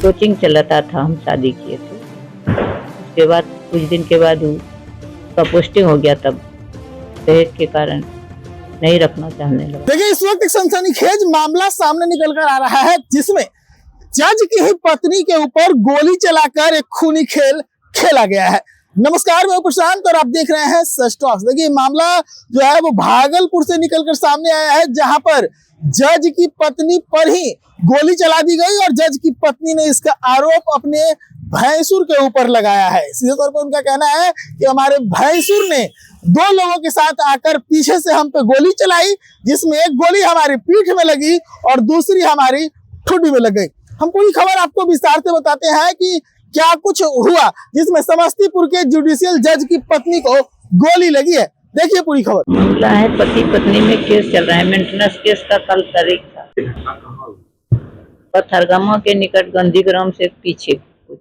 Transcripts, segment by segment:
Coaching चलाता था, हम शादी किए थे। उसके बाद कुछ दिन के बाद उसका पोस्टिंग हो गया, तब दहेज के कारण नहीं रखना चाहने लगा। देखिए, इस वक्त एक सनसनीखेज मामला सामने निकल कर आ रहा है, जिसमें जज की ही पत्नी के ऊपर गोली चलाकर एक खूनी खेल खेला गया है। नमस्कार, मैं प्रशांत और आप देख रहे हैं सच टॉक्स। देखिए, मामला जो है वो भागलपुर से निकलकर सामने आया है, जहां पर जज की पत्नी पर ही गोली चला दी गई और जज की पत्नी ने इसका आरोप अपने भैंसुर के ऊपर लगाया है। सीधे तौर पर उनका कहना है कि हमारे भैंसुर ने दो लोगों के साथ आकर पीछे से हम पे गोली चलाई, जिसमें एक गोली हमारी पीठ में लगी और दूसरी हमारी ठुड्डी में लग गई। हम पूरी खबर आपको विस्तार से बताते हैं कि क्या कुछ हुआ, जिसमें समस्तीपुर के जुडिशियल जज की पत्नी को गोली लगी है। देखिए पूरी खबर। मामला है पति पत्नी में केस चल रहा है, मेंटेनेंस केस का कल तारीख था। पथरगामा के निकट गांधीग्राम से पीछे कुछ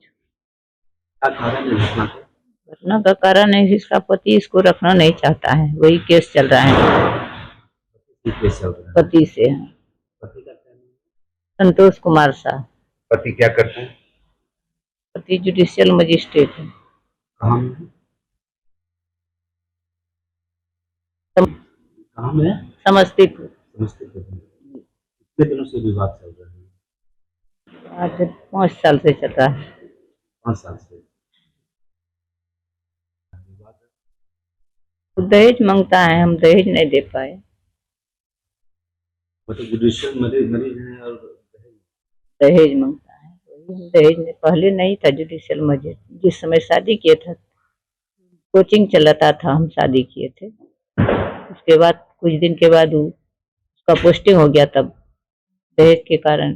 घटना का कारण है, इसका पति इसको रखना नहीं चाहता है, वही केस चल रहा है पति से। संतोष कुमार शाह। पति क्या करते हैं? पति जुडिशियल मजिस्ट्रेट है। कहाँ में? समस्तीपुर। कितने दिनों से विवाद चल रहा है? आज 5 साल से चल रहा है। 5 साल से दहेज मांगता है, हम दहेज नहीं दे पाए। मतलब जुडिशियल मरीज हैं और दहेज मांगता है, हम दहेज नहीं, पहले नहीं था जुडिशियल मजिस्ट्रेट। जिस समय शादी किए थे, कोचिंग चलाता था, हम शादी किए थे। उसके बाद कुछ दिन के बाद उसका पोस्टिंग हो गया, तब दहेज के कारण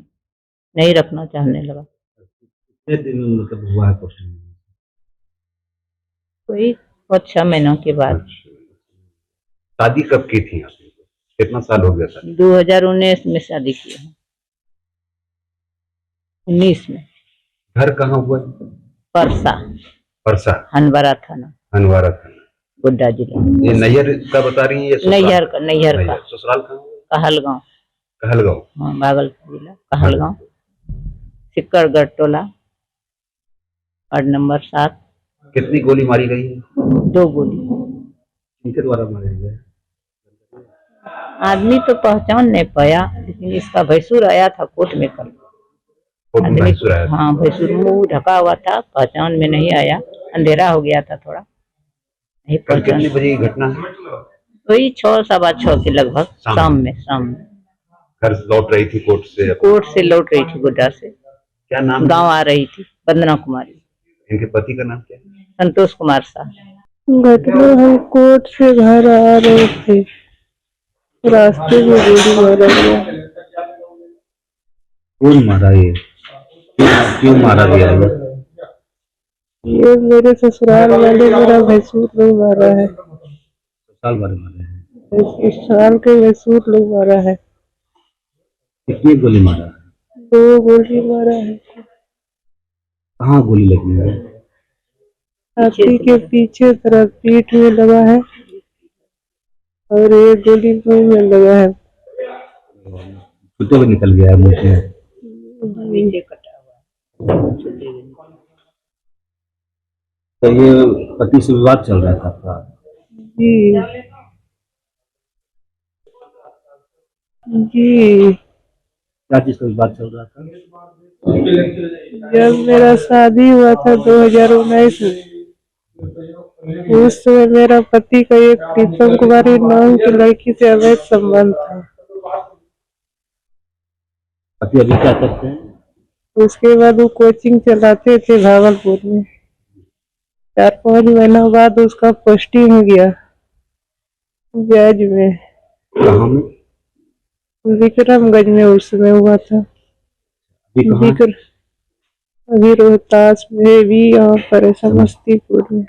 नहीं रखना चाहने लगा। कितने दिन मतलब हुआ है पोस्टिंग? कोई 6 महीनों के बाद। शादी कब की थी आपने? कितना साल हो गया था? 2019 में शादी की है। 19 में। घर कहाँ हुआ? परसा। परसा, हनवारा थाना, हनवारा थाना, गोड्डा जिला। ये नैहर का बता रही है? नैहर का। ससुराल कहाँ? कहलगांव। कहलगांव, हाँ, भागलपुर जिला कहलगांव। सिक्करगढ़ टोला, वार्ड नंबर 7। कितनी गोली मारी गई है? 2 गोली। इनके द्वारा मारे गए? आदमी तो पहचान नहीं पाया, लेकिन इसका भैंसुर आया था कोर्ट में कल। भैंसुर आया? हाँ, भैंसुर मुंह ढका हुआ था, पहचान में नहीं आया, अंधेरा हो गया था थोड़ा, नहीं पहचान। कितने बजे की घटना है? वही 6 सवा 6 के लगभग, शाम में। घर लौट रही थी कोर्ट से लौट रही थी गोड्डा से। क्या नाम? गांव आ रही थी, वंदना कुमारी। इनके पति का नाम क्या है? संतोष कुमार शाह। घटना, हम कोर्ट से घर आ रहे थे, रास्ते में गोली मारा गया। कौन मारा? ये क्यों मारा गया? ये मेरे ससुराल वाले, मेरा भैंसुर लोग मारा है। ससुराल वाले मारे हैं? इस साल के भैंसुर लोग मारा है। कितनी गोली मारा है? 2 गोली मारा है। कहाँ गोली लगी है? छाती के पीछे तरफ पीठ में लगा है और एक गोली मुंह में लगा है। छूटे हुए निकल गया है मुंह से? नीचे कटा हुआ। तो ये पति से विवाद चल रहा था आपका? जी जी। क्या चीज का विवाद चल रहा था? जब मेरा शादी हुआ था 2019 में, उस समय मेरा पति का एक प्रीतम कुमारी नाम की लड़की से अवैध संबंध था। पति अभी क्या करते हैं? उसके बाद वो कोचिंग चलाते थे भागलपुर में। 4-5 महीना बाद उसका पोस्टिंग हो गया जज में। कहाँ में? विक्रमगंज में उस समय हुआ था। अभी रोहतास में भी, यहाँ पर समस्तीपुर में।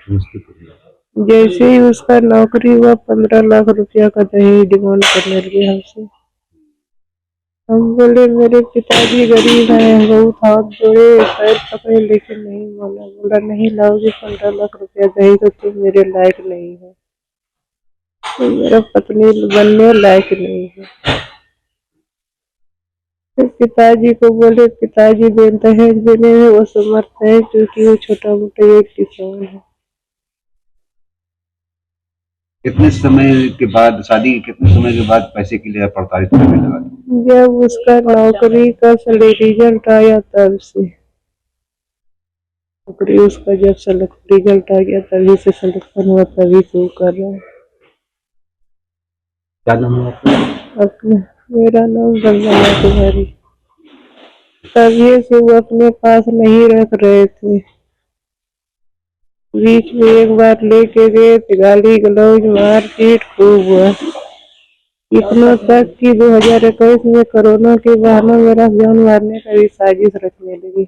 जैसे ही उसका नौकरी हुआ, 15 लाख रुपया का दहेज डिमांड करने लगे हमसे। हम बोले मेरे पिताजी गरीब हैं, बहुत हाथ जोड़े, पैर पकड़े, लेकिन नहीं माना। बोला नहीं लाओगे 15 लाख रुपया दहेज तो तुम मेरे लायक नहीं हो, तो मेरा पत्नी बनने लायक नहीं है। पिताजी को बोले, पिताजी दहेज देने में वो समर्थ है क्योंकि वो छोटा मोटा एक किसान है। कितने समय के बाद शादी के कितने समय के बाद पैसे के लिए प्रताड़ित करने लगा? जब उसका नौकरी का रिजल्ट आया तब से, नौकरी उसका जब रिजल्ट आ गया तभी से सिलेक्शन हुआ, तभी से वो कर रहा है। क्या नाम है आपका? अपने मेरा नाम वंदना कुमारी। तभी से वो अपने पास नहीं रख रहे थे। बीच में एक बार लेके गए थे, गाली गलौज मारपीट खूब हुआ, इतना तक कि 2021 में कोरोना के बहाने मेरा जान मारने का भी साजिश रचने लगी।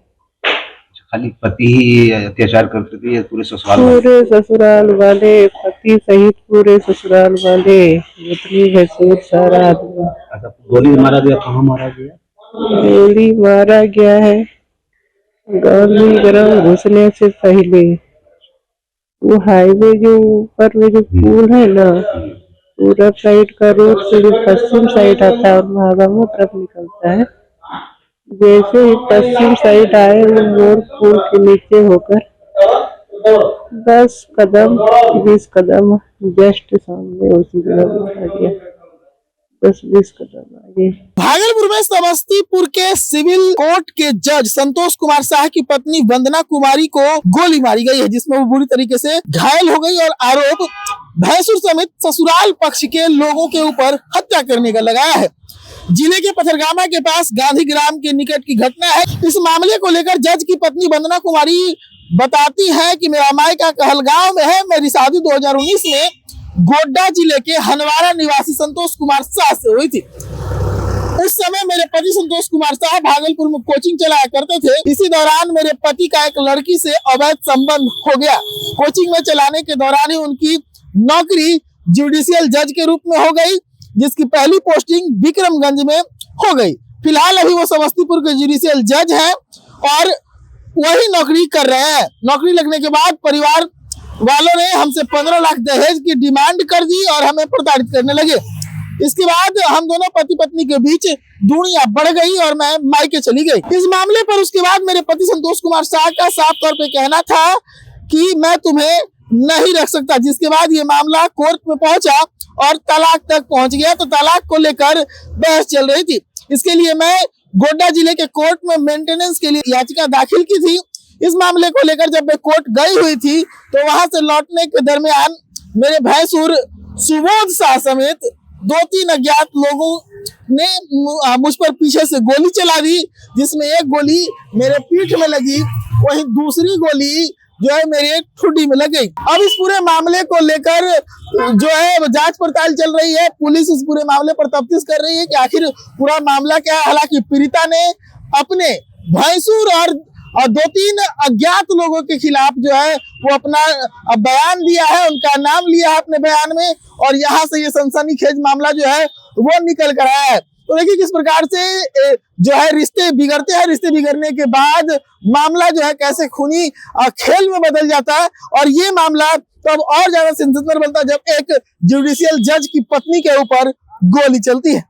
खाली पति ही अत्याचार करते थे या पूरे ससुराल वाले? पूरे ससुराल वाले, पति सहित पूरे ससुराल वाले, जितनी भैंसुर सारा आदमी। अच्छा, गोली मारा गया? कहाँ मारा गया? गोली मारा गया है गांधी ग्राम घुसने से पहले। वो हाईवे जो ऊपर में जो पुल है ना, पूरब साइड का रोड से जो पश्चिम साइड आता है और महागामा तरफ निकलता है, जैसे ही पश्चिम साइड आए वो मोड़ पुल के नीचे होकर 10 कदम 20 कदम जस्ट सामने उसी जगह आ गया, 10-20 कदम आगे। भागलपुर में समस्तीपुर के सिविल कोर्ट के जज संतोष कुमार शाह की पत्नी वंदना कुमारी को गोली मारी गई है, जिसमें वो बुरी तरीके से घायल हो गई और आरोप भैंसुर समेत ससुराल पक्ष के लोगों के ऊपर हत्या करने का लगाया है। जिले के पथरगामा के पास गांधी ग्राम के निकट की घटना है। इस मामले को लेकर जज की पत्नी वंदना कुमारी बताती है कि मेरा मायका कहलगांव में है। मेरी शादी 2019 में गोड्डा जिले के हनवारा निवासी संतोष कुमार शाह से हुई थी। उस समय मेरे पति संतोष कुमार शाह भागलपुर में कोचिंग चलाया करते थे। इसी दौरान मेरे पति का एक लड़की से अवैध संबंध हो गया। कोचिंग में चलाने के दौरान ही उनकी नौकरी जुडिशियल जज के रूप में हो गई, जिसकी पहली पोस्टिंग विक्रमगंज में हो गई। फिलहाल अभी वो समस्तीपुर के जुडिशियल जज हैं और वही नौकरी कर रहे हैं। नौकरी लगने के बाद परिवार वालों ने हमसे 15 लाख दहेज की डिमांड कर दी और हमें प्रताड़ित करने लगे। इसके बाद हम दोनों पति पत्नी के बीच दूरियां बढ़ गई और मैं मायके चली गई। इस मामले पर उसके बाद मेरे पति संतोष कुमार शाह का साफ तौर पे कहना था कि मैं तुम्हें नहीं रख सकता, जिसके बाद ये मामला कोर्ट में पहुंचा और तलाक तक पहुंच गया। तो तलाक को लेकर बहस चल रही थी। इसके लिए मैं गोड्डा जिले के कोर्ट में मेंटेनेंस के लिए याचिका दाखिल की थी। इस मामले को लेकर जब मैं कोर्ट गई हुई थी तो वहां से लौटने के दरमियान मेरे भैंसुर सुबोध शाह समेत 2-3 अज्ञात लोगों ने मुझ पर पीछे से गोली चला दी, जिसमें एक गोली मेरे पीठ में लगी, वहीं दूसरी गोली जो है मेरे ठुड्डी में लग गई। अब इस पूरे मामले को लेकर जो है जांच पड़ताल चल रही है। पुलिस इस पूरे मामले पर तफ्तीश कर रही है कि आखिर पूरा मामला क्या है। हालांकि पीड़िता ने अपने भैंसुर और 2-3 अज्ञात लोगों के खिलाफ जो है वो अपना बयान दिया है, उनका नाम लिया है अपने बयान में, और यहाँ से ये सनसनीखेज मामला जो है वो निकल कर आया है। तो देखिए किस प्रकार से जो है रिश्ते बिगड़ते हैं। रिश्ते बिगड़ने के बाद मामला जो है कैसे खूनी खेल में बदल जाता है, और ये मामला तब और ज्यादा सिंसियर बनता है जब एक जुडिशियल जज की पत्नी के ऊपर गोली चलती है।